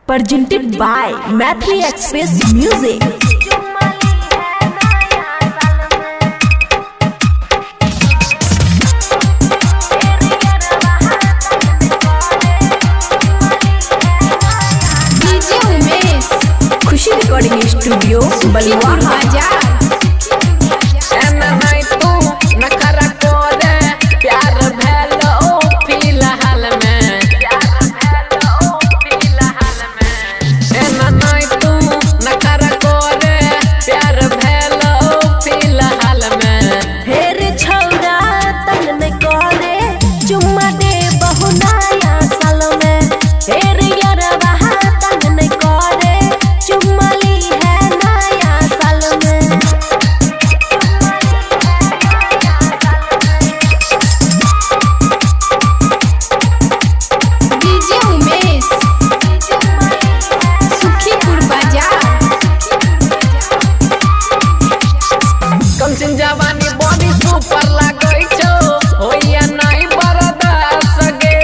presented by Mathli Express Music. DJ Umesh, Khushi recording studio बलुआ बाजार। जवानी body super लागै छौ होइया नहीं बर्दाश्त गे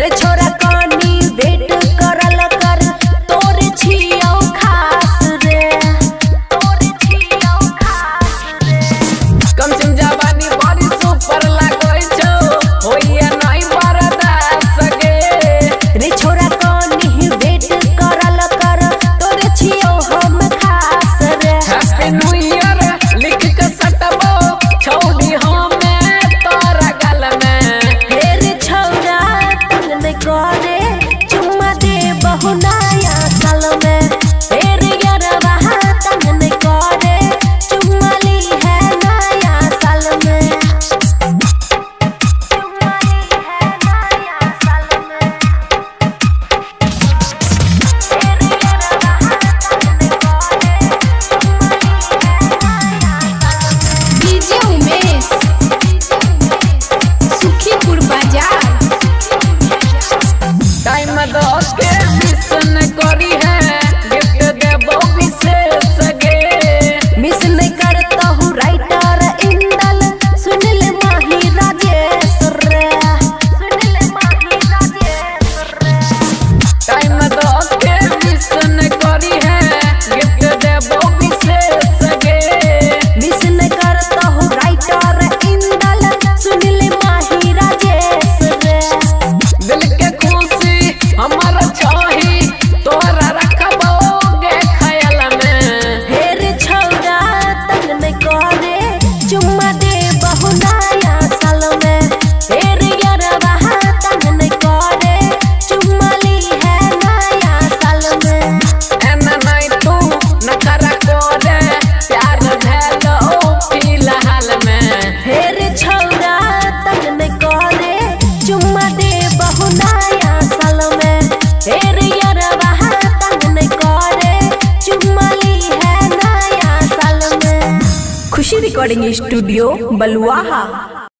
रे छोरा कानी वेट करल कर तोरे छियौ खास रे कम सिम जवानी बॉडी सुपर लागै छौ होइया नहीं बर्दाश्त गे रे छोरा कानी वेट करल कर तोरे छियौ हम खास रे। हैप्पी न्यू ईयर लिख के सटबो छौड़ी हमें तोरा गल में ढेर छौरा तंग न करे चुम्मा दे बहु नया साल में ढेर यारवा तंग न करे चुम्मा ली है नया साल में चुम्मा ली है नया साल में ढेर यारवा तंग न करे DJ Umesh, सुखीपुर बाजार। टाइम दो के मिशन करी है गिफ्ट देबो विशेष गे मिस नहीं करता हूँ राइटर इंदल सुनिल माही राजेश रे सुनिल माही राजेश रे टाइम दो के मिशन करी है गिफ्ट देबो विशेष गे मिस नहीं करता हूँ राइटर इंदल सुनिल माही राजेश रे दिल के खुशी हमारा चाही तोरा रखबोगे ख्याल में ढेर छौरा तंग नहीं करे चुम्मा दे बहु नया साल में ढेर यारवा तंग नहीं करे चुम्मा ली है नया साल में एना नहीं तू नखरा करे प्यार भेलो फिलहाल में ढेर छौरा तंग न करे चुम्मा दे बहु नया साल में ढेर यारवा तंग न करे चुम्मा ली है नया साल में। खुशी रिकॉर्डिंग स्टूडियो बलुआ।